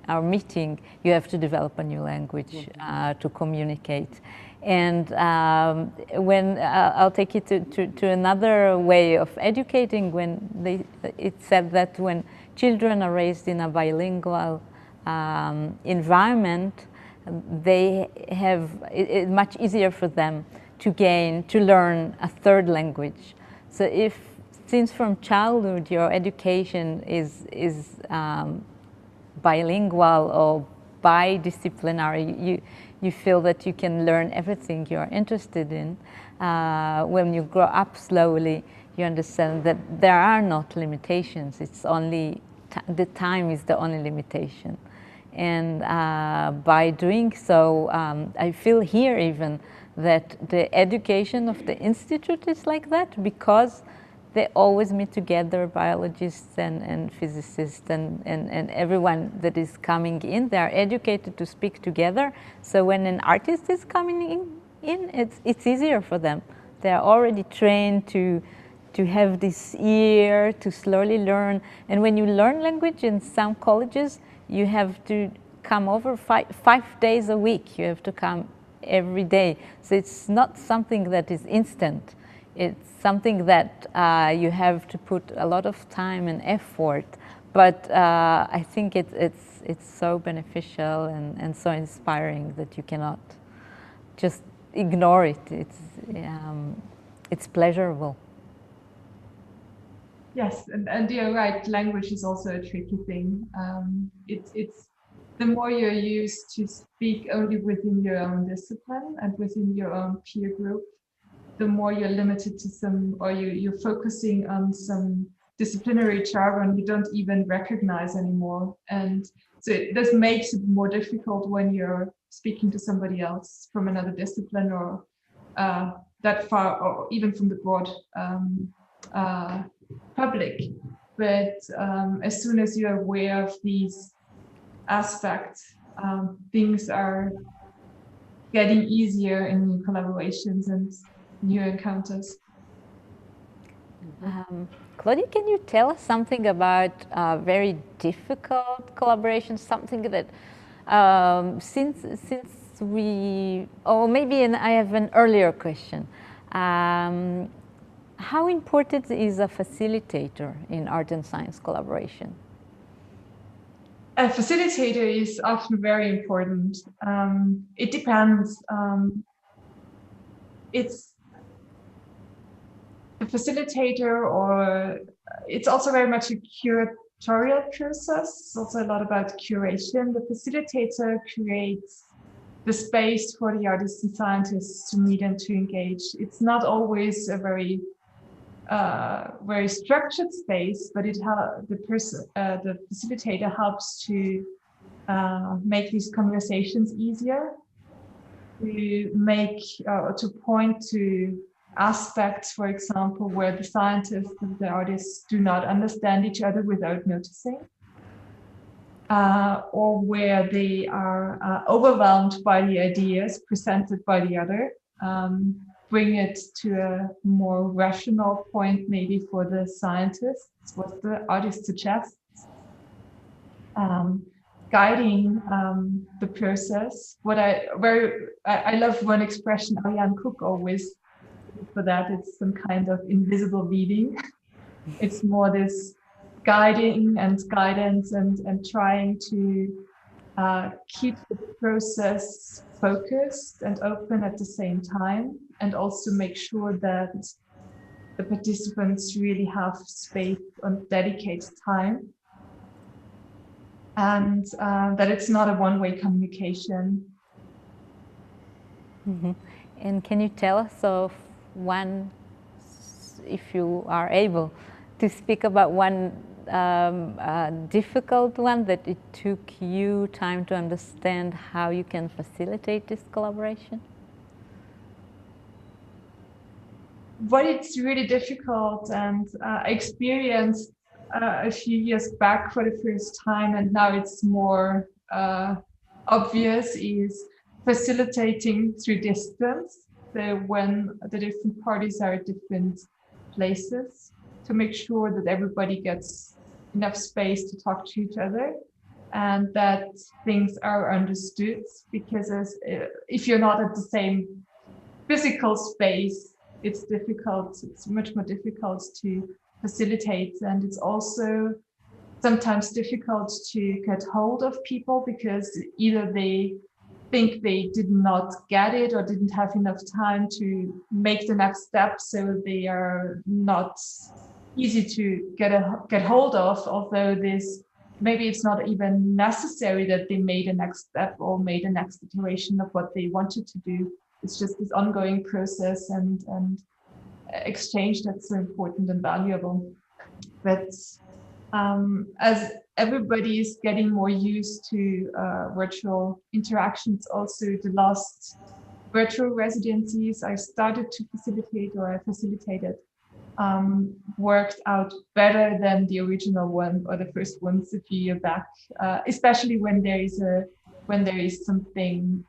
are meeting, you have to develop a new language to communicate. And when I'll take you to another way of educating, when it said that when children are raised in a bilingual environment, they have it much easier for them to learn a third language. So since from childhood your education is bilingual or bidisciplinary, you feel that you can learn everything you're interested in. When you grow up slowly, you understand that there are not limitations. It's only the time is the only limitation. And by doing so, I feel here even that the education of the Institute is like that because they always meet together, biologists and physicists and everyone that is coming in. They are educated to speak together. So when an artist is coming in, it's easier for them. They are already trained to have this ear, to slowly learn. And when you learn language in some colleges, you have to come over 5 days a week. You have to come every day. So it's not something that is instant. It's something that you have to put a lot of time and effort. But I think it's so beneficial and so inspiring that you cannot just ignore it. It's pleasurable. Yes, and you're right. Language is also a tricky thing. It's the more you're used to speak only within your own discipline and within your own peer group, the more you're limited to some, or you're focusing on some disciplinary jargon you don't even recognize anymore. And so this makes it more difficult when you're speaking to somebody else from another discipline or that far, or even from the broad public. But as soon as you're aware of these aspects, things are getting easier in new collaborations and new encounters. Claudia, can you tell us something about very difficult collaboration, something that since we, or maybe I have an earlier question. How important is a facilitator in art and science collaboration? A facilitator is often very important. It depends. It's the facilitator, or it's also very much a curatorial process. It's also a lot about curation. The facilitator creates the space for the artists and scientists to meet and to engage. It's not always a very structured space, but the facilitator helps to make these conversations easier, to point to aspects, for example, where the scientists and the artists do not understand each other without noticing, or where they are overwhelmed by the ideas presented by the other. Bring it to a more rational point, maybe for the scientists, what the artist suggests, guiding the process. I love one expression Ariane Cook always for that. It's some kind of invisible leading. It's more this guiding and guidance and trying to keep the process focused and open at the same time, and also make sure that the participants really have space and dedicated time, and that it's not a one-way communication. Mm-hmm. And can you tell us of one, if you are able to speak about one difficult one that it took you time to understand how you can facilitate this collaboration? What it's really difficult, and experienced a few years back for the first time, and now it's more obvious, is facilitating through distance. So when the different parties are at different places, to make sure that everybody gets enough space to talk to each other and that things are understood, because if you're not at the same physical space, it's much more difficult to facilitate. And it's also sometimes difficult to get hold of people, because either they think they did not get it or didn't have enough time to make the next step, so they are not easy to get hold of, although maybe it's not even necessary that they made a next step or made a next iteration of what they wanted to do. It's just this ongoing process and exchange that's so important and valuable. But as everybody is getting more used to virtual interactions, also the last virtual residencies I started to facilitate, or I facilitated, worked out better than the original one or the first ones a few years back, especially when there is something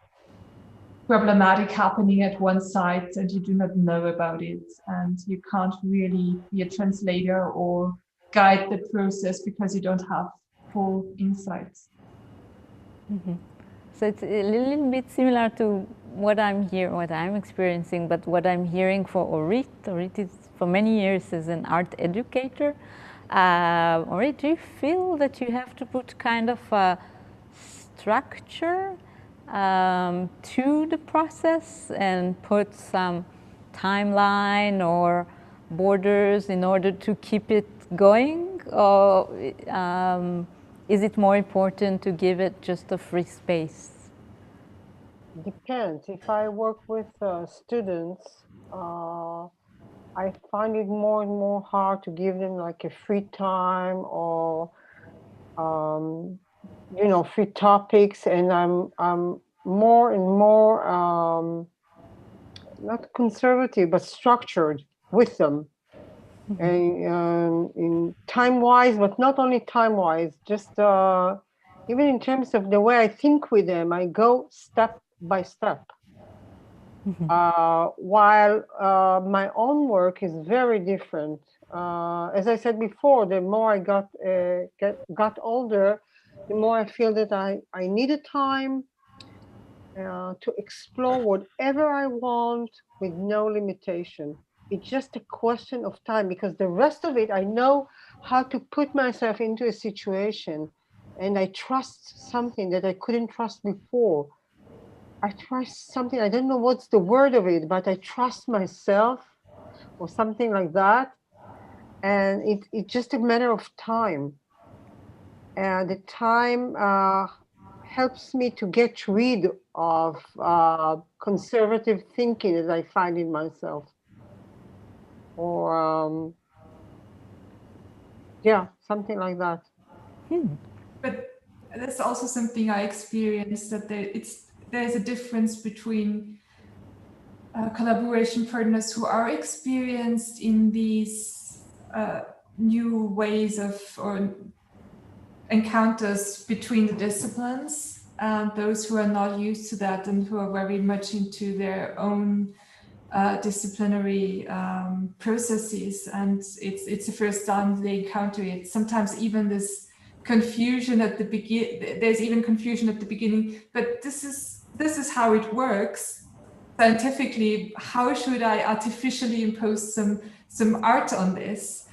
problematic happening at one site and you do not know about it, and you can't really be a translator or guide the process because you don't have full insights. Mm-hmm. So it's a little bit similar to what I'm experiencing, but what I'm hearing for Orit. Orit is for many years as an art educator. Orit, do you feel that you have to put kind of a structure to the process and put some timeline or borders in order to keep it going? Or is it more important to give it just a free space? Depends. If I work with students, I find it more and more hard to give them like a free time or free topics, and I'm more and more not conservative but structured with them. Mm-hmm. And in time-wise, but not only time-wise, just even in terms of the way I think with them, I go step by step. While my own work is very different. As I said before, the more I got older, the more I feel that I needed time to explore whatever I want with no limitation. It's just a question of time because the rest of it, I know how to put myself into a situation and I trust something that I couldn't trust before. I trust something, I don't know what's the word of it, but I trust myself or something like that. And it's just a matter of time. And the time helps me to get rid of conservative thinking that I find in myself. Or, yeah, something like that. But that's also something I experienced, that there's a difference between collaboration partners who are experienced in these new ways of or encounters between the disciplines, and those who are not used to that and who are very much into their own disciplinary processes, and it's the first time they encounter it. Sometimes even this confusion at the there's even confusion at the beginning, but this is how it works scientifically. How should I artificially impose some art on this?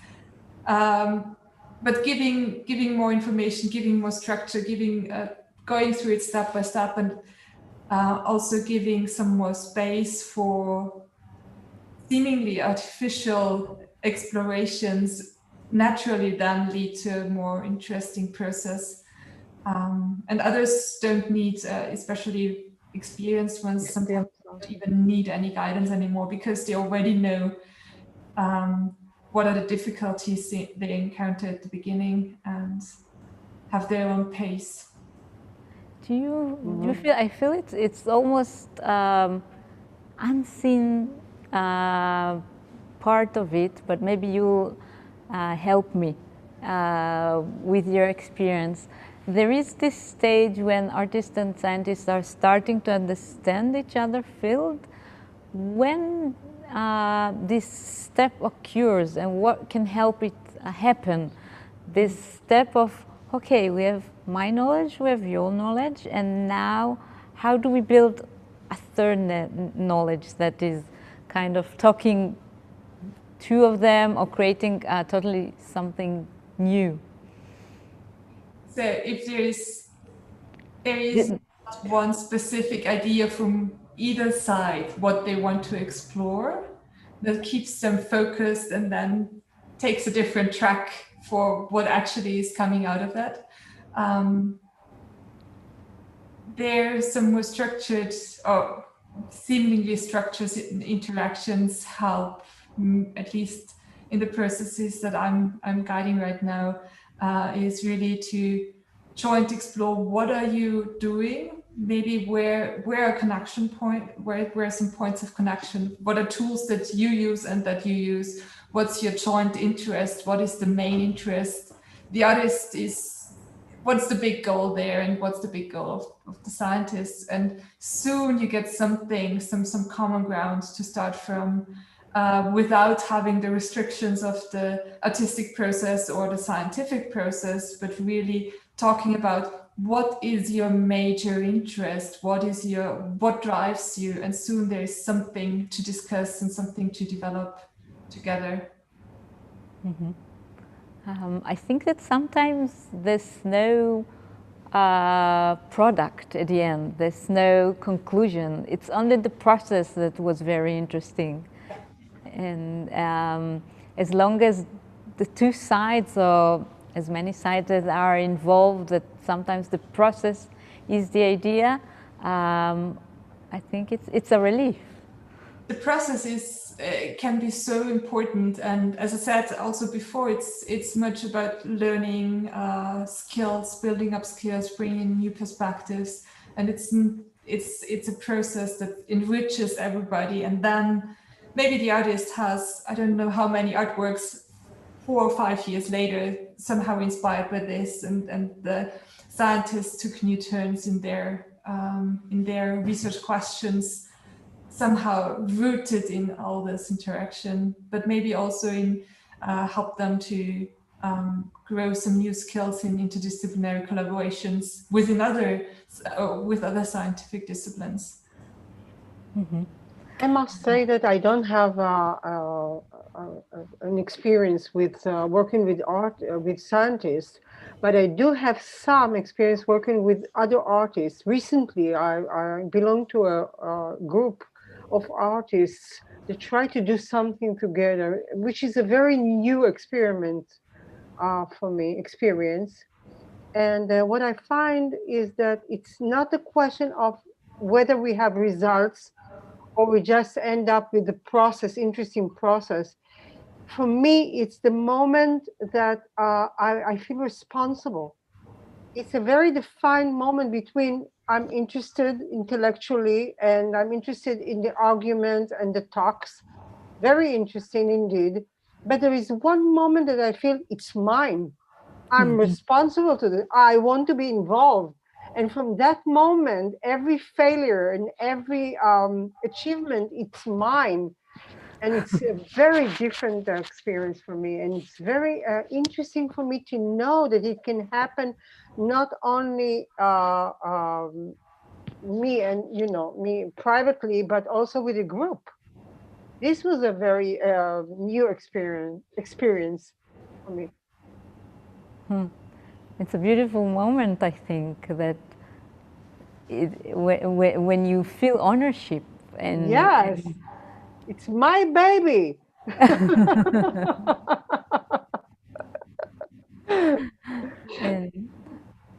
But giving more information, giving more structure, going through it step by step, and also giving some more space for seemingly artificial explorations naturally then lead to a more interesting process. And others don't need, especially experienced ones, sometimes don't even need any guidance anymore because they already know what are the difficulties they encounter at the beginning and have their own pace. Do you feel? I feel it's almost unseen part of it, but maybe you help me with your experience. There is this stage when artists and scientists are starting to understand each other field. When this step occurs and what can help it happen, this step of, okay, we have my knowledge, we have your knowledge, and now how do we build a third knowledge that is kind of talking two of them or creating totally something new? So if there is not one specific idea from either side what they want to explore that keeps them focused and then takes a different track for what actually is coming out of that. There's some more structured or seemingly structured interactions help, at least in the processes that I'm guiding right now, is really to joint explore what are you doing, maybe where are connection point, where are some points of connection, what are tools that you use and that you use, what's your joint interest, what is the main interest, the artist is, what's the big goal there and what's the big goal of the scientists, and soon you get something, some common ground to start from, without having the restrictions of the artistic process or the scientific process, but really talking about what is your major interest, what drives you, and soon there is something to discuss and something to develop together. Mm-hmm. I think that sometimes there's no product at the end, there's no conclusion. It's only the process that was very interesting. And as long as the two sides, or as many sides as are involved, that sometimes the process is the idea, I think it's a relief. The process can be so important, and as I said also before, it's much about learning skills, building up skills, bringing in new perspectives, and it's a process that enriches everybody. And then maybe the artist has, I don't know how many artworks 4 or 5 years later somehow inspired by this, and the scientists took new turns in their research questions. somehow rooted in all this interaction, but maybe also in help them to grow some new skills in interdisciplinary collaborations with other scientific disciplines. Mm-hmm. I must say that I don't have an experience with working with with scientists, but I do have some experience working with other artists. Recently, I belong to a group of artists that try to do something together, which is a very new experiment for me, experience. And what I find is that it's not a question of whether we have results or we just end up with the process, interesting process. For me, it's the moment that I feel responsible. It's a very defined moment between I'm interested intellectually and I'm interested in the argument and the talks. Very interesting indeed. But there is one moment that I feel it's mine. I'm responsible to this. I want to be involved. And from that moment, every failure and every achievement, it's mine. And it's a very different experience for me. And it's very interesting for me to know that it can happen not only me and, me privately, but also with a group. This was a very new experience for me. It's a beautiful moment, I think, that when you feel ownership and yes, it's my baby.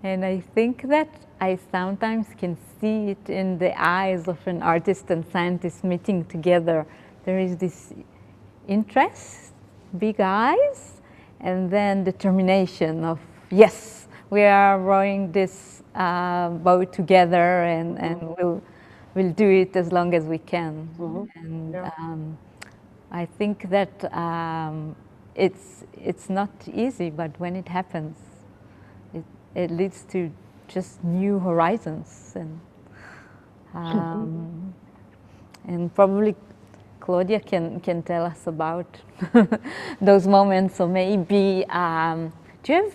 and I think that I sometimes can see it in the eyes of an artist and scientist meeting together. There is this interest, big eyes, and then determination of, yes, we are rowing this boat together, and we'll do it as long as we can. And I think that it's not easy, but when it happens, it leads to just new horizons, and probably Claudia can tell us about those moments, or maybe do you have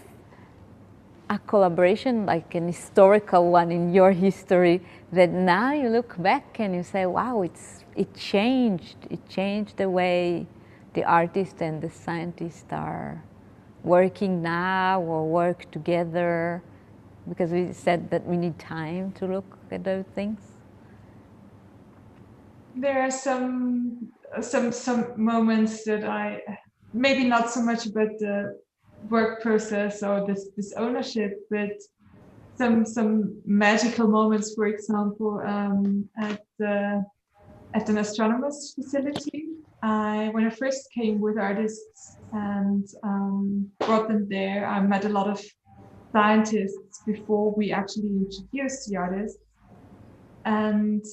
a collaboration, like an historical one in your history, that now you look back and you say, wow, it changed the way the artist and the scientist are working now or work together, because we said that we need time to look at those things? There are some moments that I, maybe not so much about the work process or this ownership, but some magical moments, for example, at an astronomer's facility. When I first came with artists and brought them there, I met a lot of scientists before we actually introduced the artists. And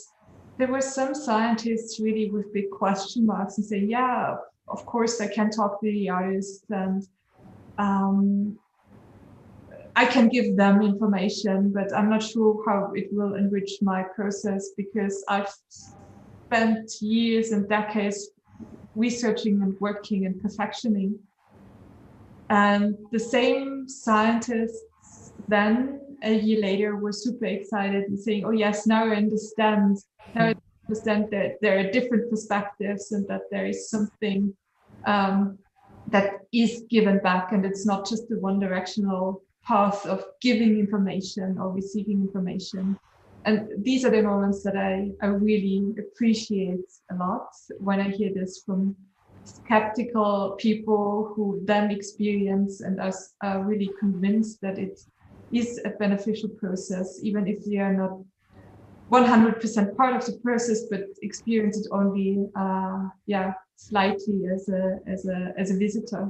there were some scientists really with big question marks and say, yeah, of course I can talk to the artists, and I can give them information, but I'm not sure how it will enrich my process, because I've spent years and decades researching and working and perfectioning. And the same scientists then, a year later, were super excited and saying, oh yes, now I understand that there are different perspectives and that there is something that is given back, and it's not just the one directional path of giving information or receiving information. And these are the moments that I really appreciate a lot when I hear this from skeptical people who then experience and are really convinced that it is a beneficial process, even if they are not 100% part of the process, but experience it only slightly as a visitor.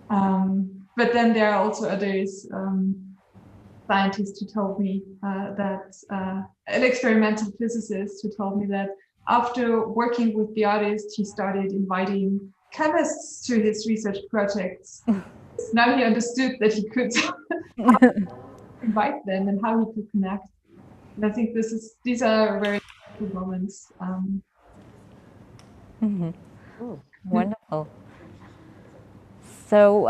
But then there are also others, scientists who told me that, an experimental physicist who told me that after working with the artist, he started inviting chemists to his research projects. Now he understood that he could invite them and how he could connect. And I think these are very two moments. Wonderful. So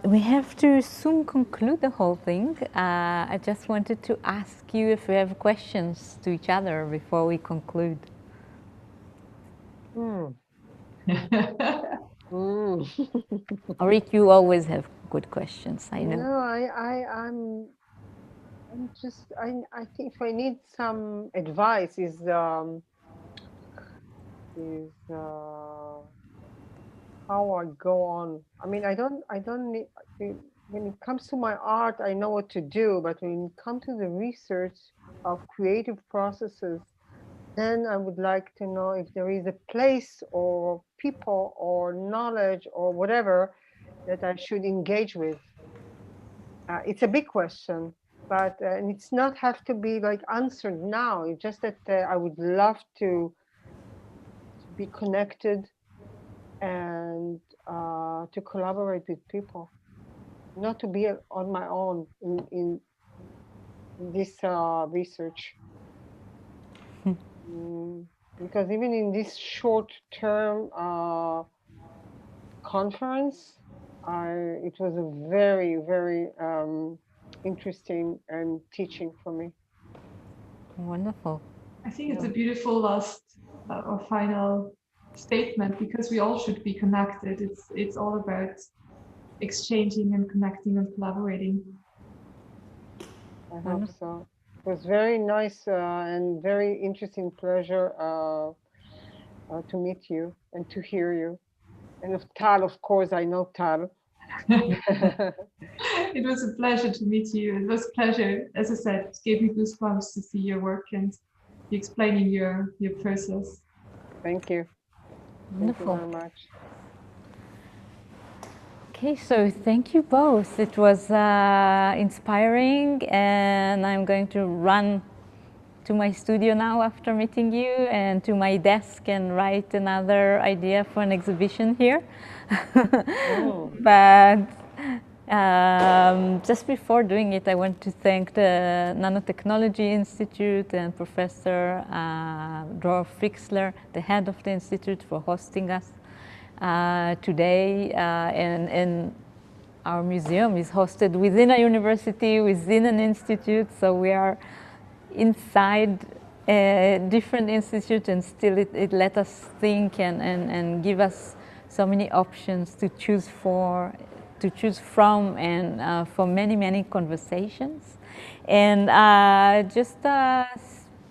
we have to soon conclude the whole thing. I just wanted to ask you if we have questions to each other before we conclude. Mm. Or if you always have good questions, I know. No, I'm just, I think if I need some advice is how I go on. I mean, I don't need, when it comes to my art, I know what to do, but when it comes to the research of creative processes, then I would like to know if there is a place or people or knowledge or whatever that I should engage with. It's a big question, but and it's not have to be like answered now. It's just that I would love to be connected and to collaborate with people, not to be on my own in this research. Because even in this short-term conference, it was a very, very interesting and teaching for me. Wonderful. I think it's a beautiful last or final statement, because we all should be connected. It's all about exchanging and connecting and collaborating. I hope so. It was very nice and very interesting pleasure to meet you and to hear you. And of Tal, of course, I know Tal. It was a pleasure to meet you. It was a pleasure, as I said, it gave me goosebumps to see your work and you explaining your process. Thank you. Wonderful. Thank you very much. Okay, so thank you both. It was inspiring, and I'm going to run to my studio now after meeting you and to my desk and write another idea for an exhibition here. But just before doing it, I want to thank the Nanotechnology Institute and Professor Dror Fixler, the head of the institute, for hosting us today. And our museum is hosted within a university, within an institute, so we are inside a different institute, and still it let us think and give us so many options to choose from, and for many conversations. And just a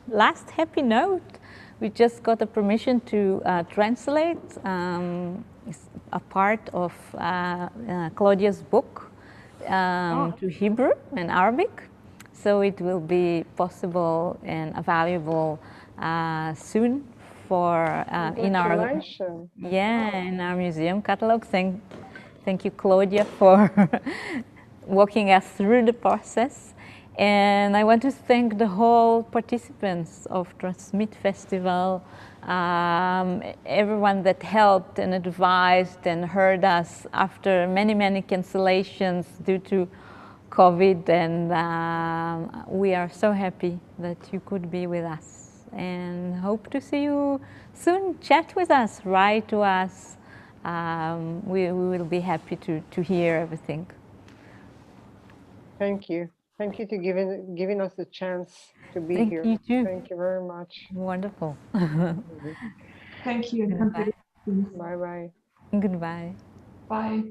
last happy note, we just got a permission to translate a part of Claudia's book to Hebrew and Arabic. So it will be possible and available soon for in our museum catalog. Thank you, Claudia, for walking us through the process. And I want to thank the whole participants of Transmit Festival, everyone that helped and advised and heard us after many cancellations due to COVID, and we are so happy that you could be with us, and hope to see you soon. Chat with us, write to us. We will be happy to hear everything. Thank you. Thank you to giving us the chance to be here. Thank you too. Thank you very much. Wonderful. Thank you. Bye-bye. Bye-bye. Goodbye. Bye.